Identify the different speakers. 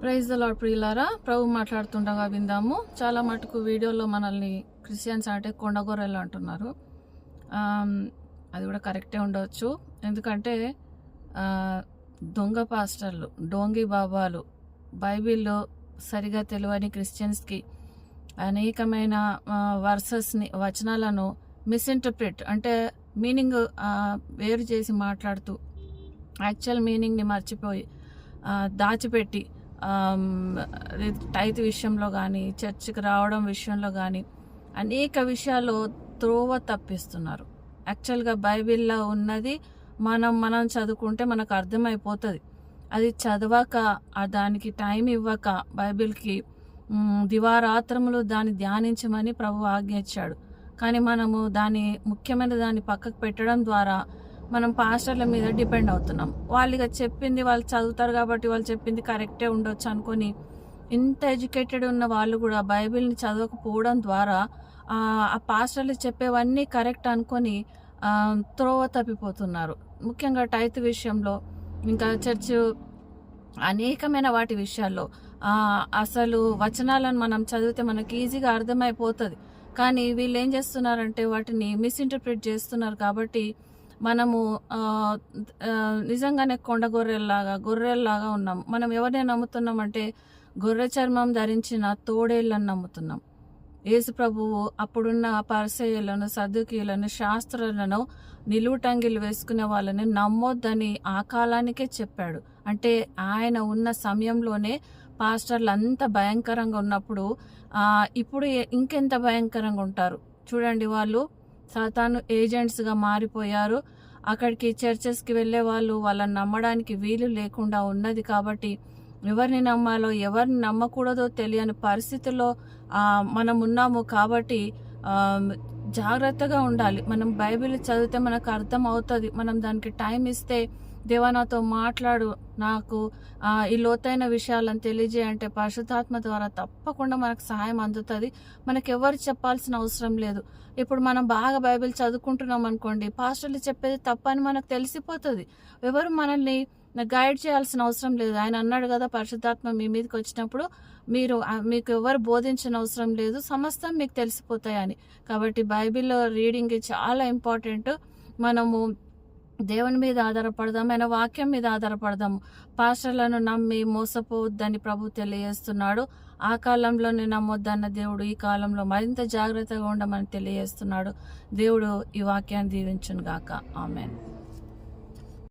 Speaker 1: Praise the lord ప్రియులారా, ప్రభు మాట్లాడుతుండగా విందాము. చాలా మటుకు వీడియోలో మనల్ని క్రిస్టియన్స్ అంటే కొండగొర్రెలు అంటున్నారు. అది కూడా కరెక్టే ఉండవచ్చు. ఎందుకంటే దొంగ పాస్టర్లు, డోంగి బాబాలు, బైబిల్లో సరిగా తెలియని క్రిస్టియన్స్కి అనేకమైన వర్సెస్ని, వచనాలను మిస్ఇంటర్ప్రిట్ అంటే మీనింగ్ వేరు చేసి మాట్లాడుతూ యాక్చువల్ మీనింగ్ని మర్చిపోయి దాచిపెట్టి టైత్ విషయంలో కానీ, చర్చికి రావడం విషయంలో కానీ అనేక విషయాల్లో త్రోవ తప్పిస్తున్నారు. యాక్చువల్గా బైబిల్లో ఉన్నది మనం చదువుకుంటే మనకు అర్థమైపోతుంది. అది చదవక, దానికి టైం ఇవ్వక, బైబిల్కి దివారాత్రములు దాన్ని ధ్యానించమని ప్రభు ఆజ్ఞ ఇచ్చాడు. కానీ మనము ముఖ్యమైన దాన్ని పక్కకు పెట్టడం ద్వారా మనం పాస్టర్ల మీద డిపెండ్ అవుతున్నాం. వాళ్ళు ఇక చెప్పింది వాళ్ళు చదువుతారు కాబట్టి వాళ్ళు చెప్పింది కరెక్టే ఉండొచ్చు అనుకొని, ఇంత ఎడ్యుకేటెడ్ ఉన్న వాళ్ళు కూడా బైబిల్ని చదవకపోవడం ద్వారా ఆ పాస్టర్లు చెప్పేవన్నీ కరెక్ట్ అనుకొని త్రోవ తప్పిపోతున్నారు. ముఖ్యంగా టైత్ విషయంలో, ఇంకా చర్చ్ అనేకమైన వాటి విషయాల్లో అసలు వచనాలను మనం చదివితే మనకి ఈజీగా అర్థమైపోతుంది. కానీ వీళ్ళు ఏం చేస్తున్నారంటే వాటిని మిస్ఇంటర్ప్రిట్ చేస్తున్నారు. కాబట్టి మనము నిజంగానే గొర్రెల్లాగా ఉన్నాం. మనం ఎవరిని నమ్ముతున్నామంటే గొర్రె చర్మం ధరించిన తోడేళ్ళని నమ్ముతున్నాం. యేసు ప్రభువు అప్పుడున్న పరిసయ్యులను, సద్దుకీయులను, శాస్త్రులను, నిలువుటంగిలు వేసుకునే వాళ్ళని నమ్మొద్దని ఆ కాలానికే చెప్పాడు. అంటే ఆయన ఉన్న సమయంలోనే పాస్టర్లు అంత భయంకరంగా ఉన్నప్పుడు ఇప్పుడు ఇంకెంత భయంకరంగా ఉంటారు చూడండి. వాళ్ళు సాతాను ఏజెంట్స్గా మారిపోయారు. అక్కడికి చర్చెస్కి వెళ్ళే వాళ్ళని నమ్మడానికి వీలు లేకుండా ఉన్నది. కాబట్టి ఎవరిని నమ్మాలో ఎవరిని నమ్మకూడదో తెలియని పరిస్థితుల్లో మనం ఉన్నాము. కాబట్టి జాగ్రత్తగా ఉండాలి. మనం బైబిల్ చదివితే మనకు అర్థం అవుతుంది. మనం దానికి టైం ఇస్తే, దేవా నాతో మాట్లాడు, నాకు ఈ లోతైన విషయాలను తెలియజేయంటే పరిశుద్ధాత్మ ద్వారా తప్పకుండా మనకు సహాయం అందుతుంది. మనకు ఎవరు చెప్పాల్సిన అవసరం లేదు. ఇప్పుడు మనం బాగా బైబిల్ చదువుకుంటున్నాం అనుకోండి, పాస్టర్లు చెప్పేది తప్పని మనకు తెలిసిపోతుంది. ఎవరు మనల్ని గైడ్ చేయాల్సిన అవసరం లేదు. ఆయన అన్నాడు కదా, పరిశుద్ధాత్మ మీ మీదకి వచ్చినప్పుడు మీకు ఎవరు బోధించిన అవసరం లేదు, సమస్తం మీకు తెలిసిపోతాయని. కాబట్టి బైబిల్లో రీడింగ్ చాలా ఇంపార్టెంట్. మనము దేవుని మీద ఆధారపడదాం, ఆయన వాక్యం మీద ఆధారపడదాము. పాస్టర్లను నమ్మి మోసపోవద్దని ప్రభు తెలియజేస్తున్నాడు. ఆ కాలంలోనే నమ్మొద్దన్న దేవుడు ఈ కాలంలో మరింత జాగ్రత్తగా ఉండమని తెలియజేస్తున్నాడు. దేవుడు ఈ వాక్యాన్ని దీవించును గాక. ఆమెన్.